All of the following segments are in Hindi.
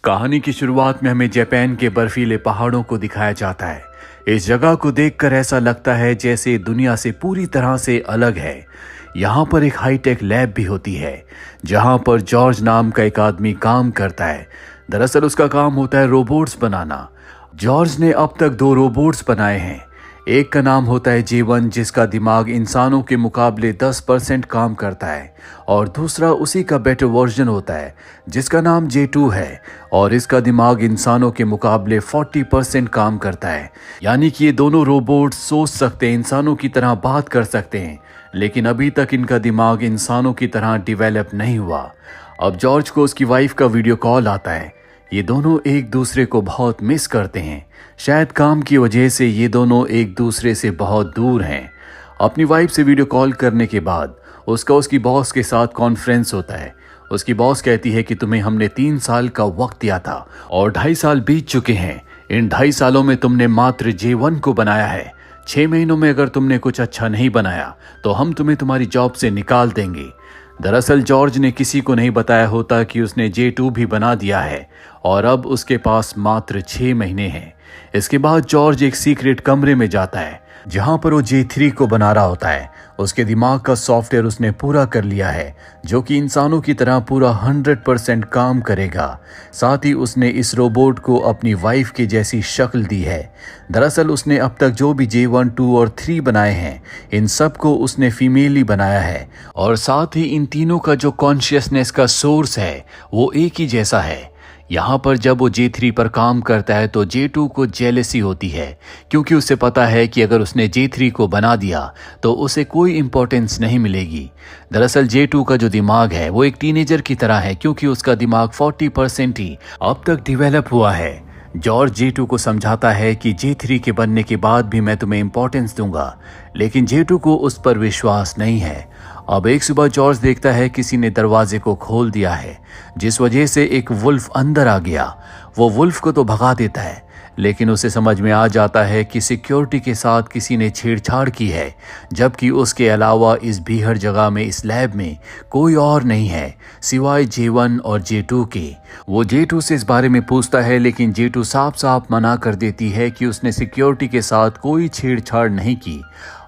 कहानी की शुरुआत में हमें जापान के बर्फीले पहाड़ों को दिखाया जाता है। इस जगह को देखकर ऐसा लगता है जैसे दुनिया से पूरी तरह से अलग है। यहाँ पर एक हाईटेक लैब भी होती है जहाँ पर जॉर्ज नाम का एक आदमी काम करता है। दरअसल उसका काम होता है रोबोट्स बनाना। जॉर्ज ने अब तक 2 रोबोट्स बनाए हैं। एक का नाम होता है J1 जिसका दिमाग इंसानों के मुकाबले 10% काम करता है, और दूसरा उसी का बेटर वर्जन होता है जिसका नाम J2 है और इसका दिमाग इंसानों के मुकाबले 40% काम करता है। यानी कि ये दोनों रोबोट सोच सकते हैं, इंसानों की तरह बात कर सकते हैं, लेकिन अभी तक इनका दिमाग इंसानों की तरह डिवेलप नहीं हुआ। अब जॉर्ज को उसकी वाइफ का वीडियो कॉल आता है। ये दोनों एक दूसरे को बहुत मिस करते हैं। शायद काम की वजह से ये दोनों एक दूसरे से बहुत दूर हैं। अपनी वाइफ से वीडियो कॉल करने के बाद उसका उसकी बॉस के साथ कॉन्फ्रेंस होता है। उसकी बॉस कहती है कि तुम्हें हमने 3 साल का वक्त दिया था और 2.5 साल बीत चुके हैं। इन 2.5 सालों में तुमने मात्र J1 को बनाया है। 6 महीनों में अगर तुमने कुछ अच्छा नहीं बनाया तो हम तुम्हें तुम्हारी जॉब से निकाल देंगे। दरअसल जॉर्ज ने किसी को नहीं बताया होता कि उसने J2 भी बना दिया है और अब उसके पास मात्र 6 महीने हैं। इसके बाद जॉर्ज एक सीक्रेट कमरे में जाता है जहां पर वो J3 को बना रहा होता है। उसके दिमाग का सॉफ्टवेयर उसने पूरा कर लिया है जो कि इंसानों की तरह पूरा 100% काम करेगा। साथ ही उसने इस रोबोट को अपनी वाइफ की जैसी शक्ल दी है। दरअसल उसने अब तक जो भी J1, 2 और 3 बनाए हैं इन सब को उसने फीमेल ही बनाया है, और साथ ही इन तीनों का जो कॉन्शियसनेस का सोर्स है वो एक ही जैसा है। यहाँ पर जब वो J3 पर काम करता है तो J2 को जेलसी होती है क्योंकि उसे पता है कि अगर उसने J3 को बना दिया तो उसे कोई इंपॉर्टेंस नहीं मिलेगी। दरअसल J2 का जो दिमाग है वो एक टीनेजर की तरह है क्योंकि उसका दिमाग 40% ही अब तक डिवेलप हुआ है। जॉर्ज J2 को समझाता है कि J3 के बनने के बाद भी मैं तुम्हें इंपॉर्टेंस दूंगा, लेकिन J2 को उस पर विश्वास नहीं है। अब एक सुबह जॉर्ज देखता है किसी ने दरवाजे को खोल दिया है जिस वजह से एक वुल्फ अंदर आ गया। वो वुल्फ को तो भगा देता है, लेकिन उसे समझ में आ जाता है कि सिक्योरिटी के साथ किसी ने छेड़छाड़ की है, जबकि उसके अलावा इस भीड़ जगह में इस लैब में कोई और नहीं है सिवाय J1 और J2 के। वो J2 से इस बारे में पूछता है, लेकिन J2 साफ साफ मना कर देती है कि उसने सिक्योरिटी के साथ कोई छेड़छाड़ नहीं की।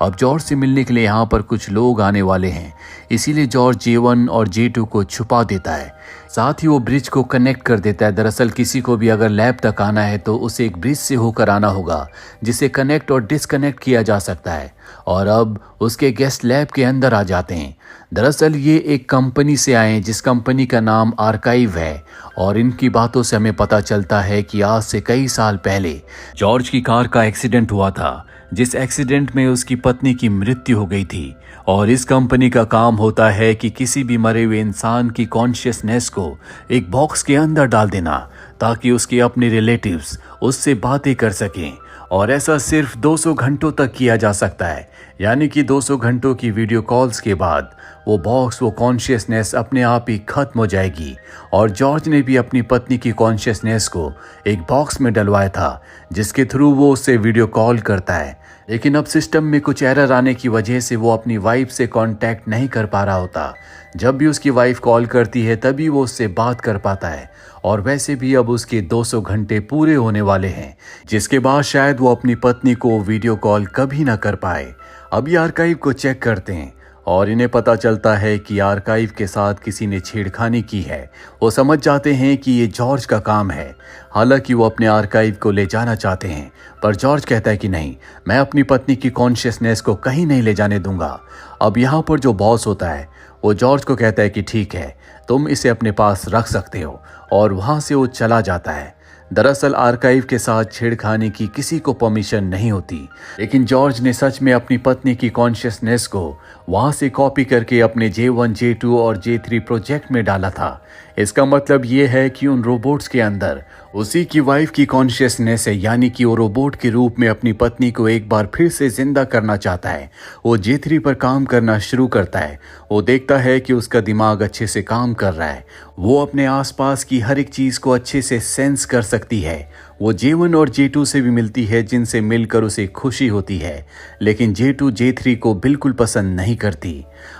अब जॉर्ज से मिलने के लिए यहाँ पर कुछ लोग आने वाले हैं, इसीलिए जॉर्ज J1 और J2 को छुपा देता है। साथ ही वो ब्रिज को कनेक्ट कर देता है। दरअसल किसी को भी अगर लैब तक आना है तो उसे एक ब्रिज से होकर आना होगा जिसे कनेक्ट और डिसकनेक्ट किया जा सकता है, और अब उसके गेस्ट लैब के अंदर आ जाते हैं। दरअसल ये एक कंपनी से आए हैं जिस कंपनी का नाम आर्काइव है, और इनकी बातों से हमें पता चलता है कि आज से कई साल पहले जॉर्ज की कार का एक्सीडेंट हुआ था, जिस एक्सीडेंट में उसकी पत्नी की मृत्यु हो गई थी। और इस कंपनी का काम होता है कि किसी भी मरे हुए इंसान की कॉन्शियसनेस को एक बॉक्स के अंदर डाल देना ताकि उसके अपने रिलेटिव्स उससे बातें कर सकें, और ऐसा सिर्फ 200 घंटों तक किया जा सकता है। यानी कि 200 घंटों की वीडियो कॉल्स के बाद वो बॉक्स, वो कॉन्शियसनेस अपने आप ही खत्म हो जाएगी। और जॉर्ज ने भी अपनी पत्नी की कॉन्शियसनेस को एक बॉक्स में डलवाया था जिसके थ्रू वो उससे वीडियो कॉल करता है, लेकिन अब सिस्टम में कुछ एरर आने की वजह से वो अपनी वाइफ से कांटेक्ट नहीं कर पा रहा होता। जब भी उसकी वाइफ कॉल करती है तभी वो उससे बात कर पाता है, और वैसे भी अब उसके 200 घंटे पूरे होने वाले हैं, जिसके बाद शायद वो अपनी पत्नी को वीडियो कॉल कभी ना कर पाए। अभी आर्काइव को चेक करते हैं और इन्हें पता चलता है कि आर्काइव के साथ किसी ने छेड़खानी की है। वो समझ जाते हैं कि ये जॉर्ज का काम है। हालांकि वो अपने आर्काइव को ले जाना चाहते हैं, पर जॉर्ज कहता है कि नहीं, मैं अपनी पत्नी की कॉन्शियसनेस को कहीं नहीं ले जाने दूंगा। अब यहाँ पर जो बॉस होता है वो जॉर्ज को कहता है कि ठीक है, तुम इसे अपने पास रख सकते हो, और वहाँ से वो चला जाता है। दरअसल आर्काइव के साथ छेड़खानी की किसी को परमिशन नहीं होती, लेकिन जॉर्ज ने सच में अपनी पत्नी की कॉन्शियसनेस को वहां से कॉपी करके अपने J1, J2 और J3 प्रोजेक्ट में डाला था। इसका मतलब ये है कि उन रोबोट्स के अंदर उसी की वाइफ की कॉन्शियसनेस है, यानी कि वो रोबोट के रूप में अपनी पत्नी को एक बार फिर से जिंदा करना चाहता है। वो J3 पर काम करना शुरू करता है। वो देखता है कि उसका दिमाग अच्छे से काम कर रहा है, वो अपने आसपास की हर एक चीज को अच्छे से सेंस कर सकती है, वो J1 और J2 से भी मिलती है, जिनसे मिलकर उसे खुशी होती है, लेकिन J2 J3 को बिल्कुल पसंद नहीं करती।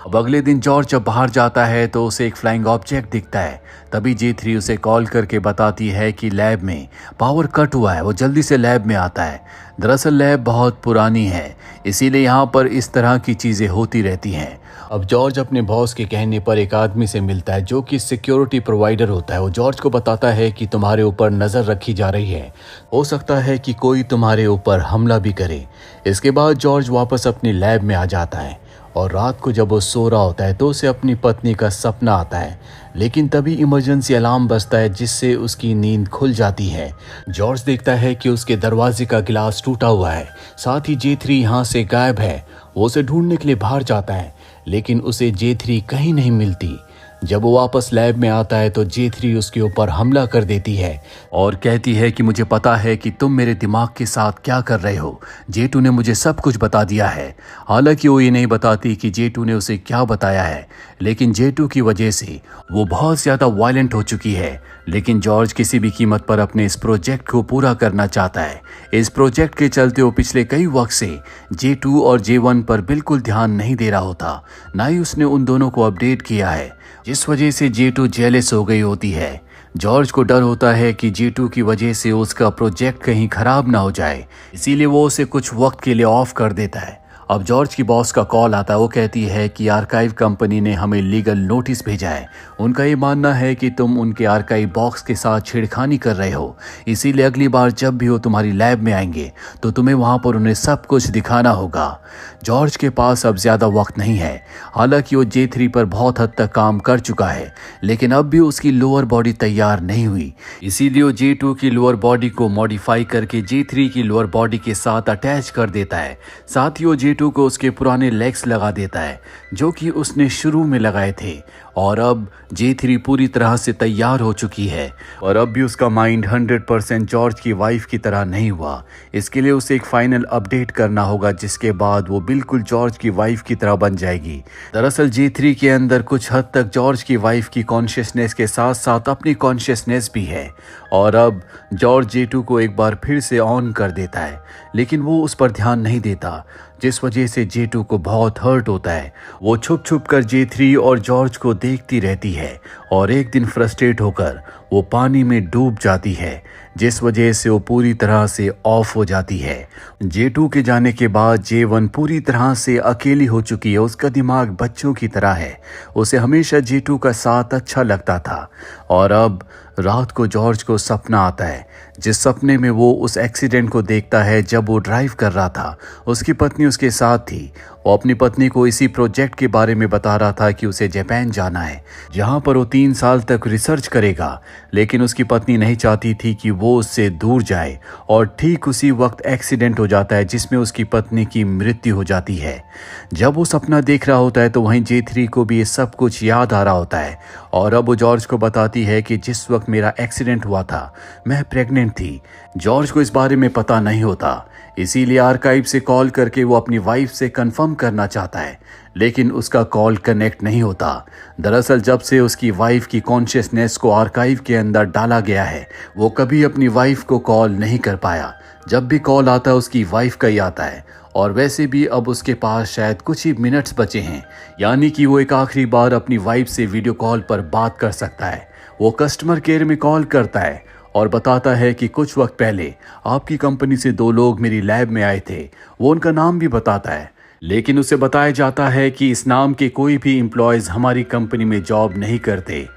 अब अगले दिन जॉर्ज जब बाहर जाता है तो उसे एक फ्लाइंग ऑब्जेक्ट दिखता है। तभी J3 उसे कॉल करके बताती है कि लैब में पावर कट हुआ है, वो जल्दी से लैब में आता है। दरअसल लैब बहुत पुरानी है, इसीलिए यहाँ पर इस तरह की चीज़ें होती रहती हैं। अब जॉर्ज अपने बॉस के कहने पर एक आदमी से मिलता है जो कि सिक्योरिटी प्रोवाइडर होता है। वो जॉर्ज को बताता है कि तुम्हारे ऊपर नज़र रखी जा रही है, हो सकता है कि कोई तुम्हारे ऊपर हमला भी करे। इसके बाद जॉर्ज वापस अपनी लैब में आ जाता है और रात को जब वो सो रहा होता है तो उसे अपनी पत्नी का सपना आता है, लेकिन तभी इमरजेंसी अलार्म बजता है जिससे उसकी नींद खुल जाती है। जॉर्ज देखता है कि उसके दरवाजे का गिलास टूटा हुआ है, साथ ही J3 यहाँ से गायब है। वो उसे ढूंढने के लिए बाहर जाता है, लेकिन उसे J3 कहीं नहीं मिलती। जब वो वापस लैब में आता है तो J3 उसके ऊपर हमला कर देती है और कहती है कि मुझे पता है कि तुम मेरे दिमाग के साथ क्या कर रहे हो। J2 ने मुझे सब कुछ बता दिया है। हालांकि वो ये नहीं बताती कि J2 ने उसे क्या बताया है, लेकिन J2 की वजह से वो बहुत ज़्यादा वायलेंट हो चुकी है। लेकिन जॉर्ज किसी भी कीमत पर अपने इस प्रोजेक्ट को पूरा करना चाहता है। इस प्रोजेक्ट के चलते वो पिछले कई वक्त से J2 और J1 पर बिल्कुल ध्यान नहीं दे रहा होता, ना ही उसने उन दोनों को अपडेट किया है, जिस वजह से J2 जेलस हो गई होती है। जॉर्ज को डर होता है कि J2 की वजह से उसका प्रोजेक्ट कहीं खराब ना हो जाए, इसीलिए वो उसे कुछ वक्त के लिए ऑफ कर देता है। अब जॉर्ज की बॉस का कॉल आता है। वो कहती है कि आर्काइव कंपनी ने हमें लीगल नोटिस भेजा है। उनका ये मानना है कि तुम उनके आर्काइव बॉक्स के साथ छेड़खानी कर रहे हो, इसीलिए अगली बार जब भी वो तुम्हारी लैब में आएंगे तो तुम्हें वहां पर उन्हें सब कुछ दिखाना होगा। जॉर्ज के पास अब ज़्यादा वक्त नहीं है। हालांकि वो J3 पर बहुत हद तक काम कर चुका है, लेकिन अब भी उसकी लोअर बॉडी तैयार नहीं हुई, इसीलिए वो J2 की लोअर बॉडी को मॉडिफाई करके J3 की लोअर बॉडी के साथ अटैच कर देता है। साथ ही वो J2 को उसके पुराने लेग्स लगा देता है जो कि उसने शुरू में लगाए थे। और अब J3 पूरी तरह से तैयार हो चुकी है और अब भी उसका माइंड 100% जॉर्ज की वाइफ की तरह नहीं हुआ। इसके लिए उसे एक फाइनल अपडेट करना होगा, जिसके बाद वो बिल्कुल जॉर्ज की वाइफ की तरह बन जाएगी। दरअसल J3 के अंदर कुछ हद तक जॉर्ज की वाइफ की कॉन्शियसनेस के साथ साथ अपनी कॉन्शियसनेस भी है। और अब जॉर्ज J2 को एक बार फिर से ऑन कर देता है, लेकिन वो उस पर ध्यान नहीं देता, जिस वजह से J2 को बहुत हर्ट होता है। वो छुप छुप कर J3 और जॉर्ज को देखती रहती है और एक दिन फ्रस्ट्रेट होकर वो पानी में डूब जाती है, जिस वजह से वो पूरी तरह से ऑफ हो जाती है। J2 के जाने के बाद J1 पूरी तरह से अकेली हो चुकी है। उसका दिमाग बच्चों की तरह है। उसे हमेशा J2 का साथ अच्छा लगता था। और अब रात को जॉर्ज को सपना आता है, जिस सपने में वो उस एक्सीडेंट को देखता है जब वो ड्राइव कर रहा था। उसकी पत्नी उसके साथ थी। वो अपनी पत्नी को इसी प्रोजेक्ट के बारे में बता रहा था कि उसे जापान जाना है, जहां पर वो 3 साल तक रिसर्च करेगा। लेकिन उसकी पत्नी नहीं चाहती थी कि वो उससे दूर जाए और ठीक उसी वक्त एक्सीडेंट हो जाता है, जिसमें उसकी पत्नी की मृत्यु हो जाती है। जब वो सपना देख रहा होता है तो वहीं J3 को भी ये सब कुछ याद आ रहा होता है और अब वो जॉर्ज को बताती है कि जिस वक्त मेरा एक्सीडेंट हुआ था मैं प्रेग्नेंट थी। जॉर्ज को इस बारे में पता नहीं होता, इसीलिए आर्काइव से कॉल करके वो अपनी वाइफ से कंफर्म करना चाहता है, लेकिन उसका कॉल कनेक्ट नहीं होता। दरअसल जब से उसकी वाइफ की कॉन्शियसनेस को आर्काइव के अंदर डाला गया है, वो कभी अपनी वाइफ को कॉल नहीं कर पाया। जब भी कॉल आता है उसकी वाइफ का ही आता है। और वैसे भी अब उसके पास शायद कुछ ही मिनट्स बचे हैं, यानी कि वो एक आखिरी बार अपनी वाइफ से वीडियो कॉल पर बात कर सकता है। वो कस्टमर केयर में कॉल करता है और बताता है कि कुछ वक्त पहले आपकी कंपनी से 2 लोग मेरी लैब में आए थे। वो उनका नाम भी बताता है, लेकिन उसे बताया जाता है कि इस नाम के कोई भी एम्प्लॉयज़ हमारी कंपनी में जॉब नहीं करते।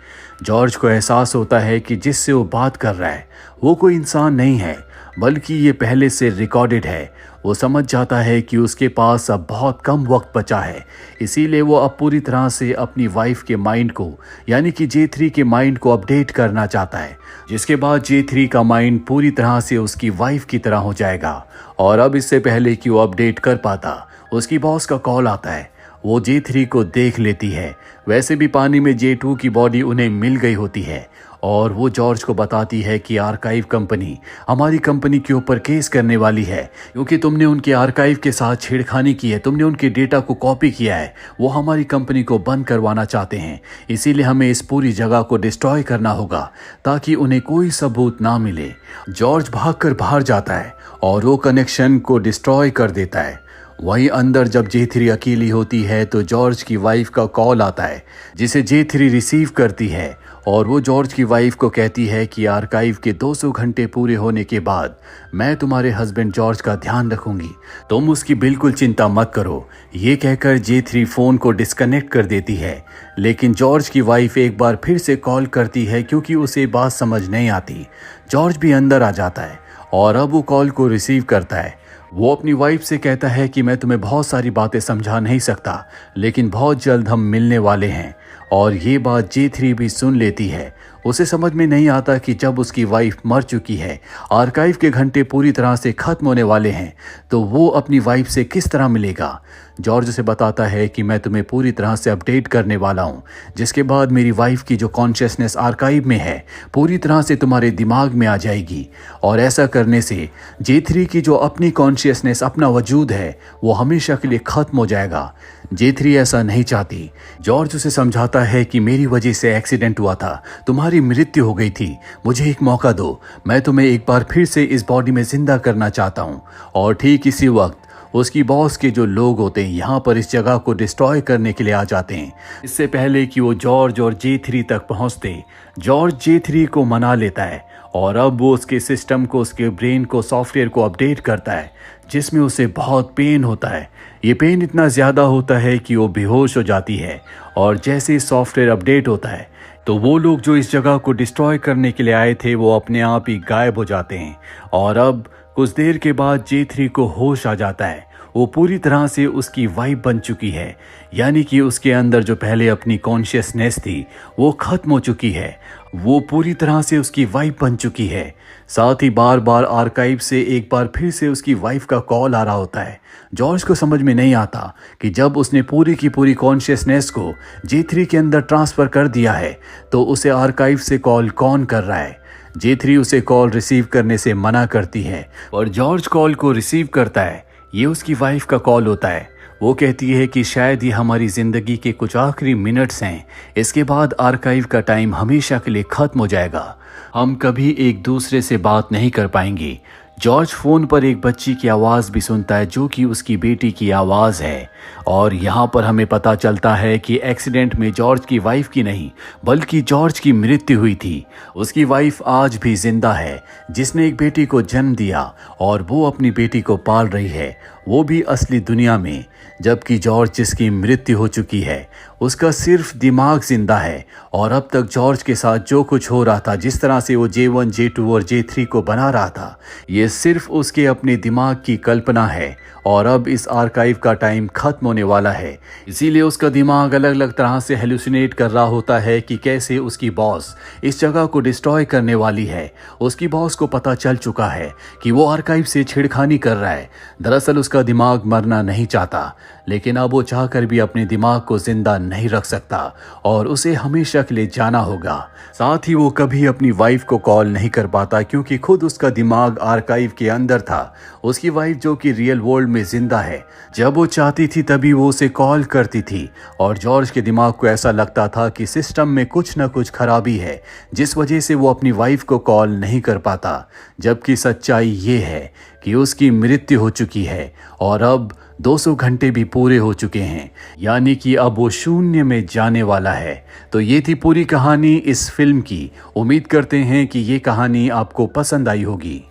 जॉर्ज को एहसास होता है कि जिससे वो बात कर रहा है वो कोई इंसान नहीं है, बल्कि ये पहले से रिकॉर्डेड है। वो समझ जाता है कि उसके पास अब बहुत कम वक्त बचा है, इसीलिए वो अब पूरी तरह से अपनी वाइफ के माइंड को, यानी कि J3 के माइंड को अपडेट करना चाहता है, जिसके बाद J3 का माइंड पूरी तरह से उसकी वाइफ की तरह हो जाएगा। और अब इससे पहले कि वो अपडेट कर पाता, उसकी बॉस का कॉल आता है। वो J3 को देख लेती है। वैसे भी पानी में J2 की बॉडी उन्हें मिल गई होती है और वो जॉर्ज को बताती है कि आर्काइव कंपनी हमारी कंपनी के ऊपर केस करने वाली है क्योंकि तुमने उनके आर्काइव के साथ छेड़खानी की है, तुमने उनके डेटा को कॉपी किया है। वो हमारी कंपनी को बंद करवाना चाहते हैं, इसीलिए हमें इस पूरी जगह को डिस्ट्रॉय करना होगा ताकि उन्हें कोई सबूत ना मिले। जॉर्ज भागकर बाहर जाता है और वो कनेक्शन को डिस्ट्रॉय कर देता है। वहीं अंदर जब J3 अकेली होती है तो जॉर्ज की वाइफ का कॉल आता है जिसे J3 रिसीव करती है और वो जॉर्ज की वाइफ को कहती है कि आर्काइव के 200 घंटे पूरे होने के बाद मैं तुम्हारे हस्बैंड जॉर्ज का ध्यान रखूंगी, तुम उसकी बिल्कुल चिंता मत करो। ये कहकर J3 फोन को डिस्कनेक्ट कर देती है, लेकिन जॉर्ज की वाइफ एक बार फिर से कॉल करती है क्योंकि उसे बात समझ नहीं आती। जॉर्ज भी अंदर आ जाता है और अब वो कॉल को रिसीव करता है। वो अपनी वाइफ से कहता है कि मैं तुम्हें बहुत सारी बातें समझा नहीं सकता, लेकिन बहुत जल्द हम मिलने वाले हैं। और ये बात J3 भी सुन लेती है। उसे समझ में नहीं आता कि जब उसकी वाइफ मर चुकी है, आर्काइव के घंटे पूरी तरह से खत्म होने वाले हैं, तो वो अपनी वाइफ से किस तरह मिलेगा। जॉर्ज उसे बताता है कि मैं तुम्हें पूरी तरह से अपडेट करने वाला हूँ, जिसके बाद मेरी वाइफ की जो कॉन्शियसनेस आर्काइव में है पूरी तरह से तुम्हारे दिमाग में आ जाएगी और ऐसा करने से J3 की जो अपनी कॉन्शियसनेस, अपना वजूद है, वो हमेशा के लिए खत्म हो जाएगा। J3 ऐसा नहीं चाहती। जॉर्ज उसे समझाता है कि मेरी वजह से एक्सीडेंट हुआ था, तुम्हारी मृत्यु हो गई थी, मुझे एक मौका दो, मैं तुम्हें एक बार फिर से इस बॉडी में जिंदा करना चाहता हूँ। और ठीक इसी वक्त उसकी बॉस के जो लोग होते हैं यहाँ पर इस जगह को डिस्ट्रॉय करने के लिए आ जाते हैं। इससे पहले कि वो जॉर्ज और J3 तक पहुँचते, जॉर्ज J3 को मना लेता है और अब वो उसके सिस्टम को, उसके ब्रेन को, सॉफ्टवेयर को अपडेट करता है, जिसमें उसे बहुत पेन होता है। ये पेन इतना ज़्यादा होता है कि वो बेहोश हो जाती है और जैसे ही सॉफ्टवेयर अपडेट होता है तो वो लोग जो इस जगह को डिस्ट्रॉय करने के लिए आए थे वो अपने आप ही गायब हो जाते हैं। और अब कुछ देर के बाद J3 को होश आ जाता है। वो पूरी तरह से उसकी वाइफ बन चुकी है, यानी कि उसके अंदर जो पहले अपनी कॉन्शियसनेस थी वो खत्म हो चुकी है। वो पूरी तरह से उसकी वाइफ बन चुकी है। साथ ही बार बार आर्काइव से एक बार फिर से उसकी वाइफ का कॉल आ रहा होता है। जॉर्ज को समझ में नहीं आता कि जब उसने पूरी की पूरी कॉन्शियसनेस को J3 के अंदर ट्रांसफ़र कर दिया है तो उसे आर्काइव से कॉल कौन कर रहा है। J3 उसे कॉल रिसीव करने से मना करती है और जॉर्ज कॉल को रिसीव करता है। ये उसकी वाइफ का कॉल होता है। वो कहती है कि शायद ये हमारी ज़िंदगी के कुछ आखिरी मिनट्स हैं, इसके बाद आर्काइव का टाइम हमेशा के लिए ख़त्म हो जाएगा, हम कभी एक दूसरे से बात नहीं कर पाएंगे। जॉर्ज फ़ोन पर एक बच्ची की आवाज़ भी सुनता है जो कि उसकी बेटी की आवाज़ है। और यहाँ पर हमें पता चलता है कि एक्सीडेंट में जॉर्ज की वाइफ की नहीं बल्कि जॉर्ज की मृत्यु हुई थी। उसकी वाइफ आज भी जिंदा है, जिसने एक बेटी को जन्म दिया और वो अपनी बेटी को पाल रही है, वो भी असली दुनिया में। जबकि जॉर्ज जिसकी मृत्यु हो चुकी है उसका सिर्फ दिमाग जिंदा है। और अब तक जॉर्ज के साथ जो कुछ हो रहा था, जिस तरह से वो J1, J2 और J3 को बना रहा था, ये सिर्फ उसके अपने दिमाग की कल्पना है। और अब इस आर्काइव का टाइम खत्म होने वाला है, इसीलिए उसका दिमाग अलग अलग तरह से हेलुसिनेट कर रहा होता है कि कैसे उसकी बॉस इस जगह को डिस्ट्रॉय करने वाली है। उसकी बॉस को पता चल चुका है कि वो आर्काइव से छेड़खानी कर रहा है। दरअसल उसका दिमाग मरना नहीं चाहता, लेकिन अब वो चाहकर भी अपने दिमाग को जिंदा नहीं रख सकता और उसे हमेशा के लिए जाना होगा। साथ ही वो कभी अपनी वाइफ को कॉल नहीं कर पाता क्योंकि खुद उसका दिमाग आर्काइव के अंदर था। उसकी वाइफ जो कि रियल वर्ल्ड में जिंदा है, जब वो चाहती थी तभी वो उसे कॉल करती थी। और जॉर्ज के दिमाग को ऐसा लगता था कि सिस्टम में कुछ न कुछ खराबी है, जिस वजह से वो अपनी वाइफ को कॉल नहीं कर पाता। जबकि सच्चाई ये है कि उसकी मृत्यु हो चुकी है और अब 200 घंटे भी पूरे हो चुके हैं, यानी कि अब वो शून्य में जाने वाला है। तो ये थी पूरी कहानी इस फिल्म की। उम्मीद करते हैं कि ये कहानी आपको पसंद आई होगी।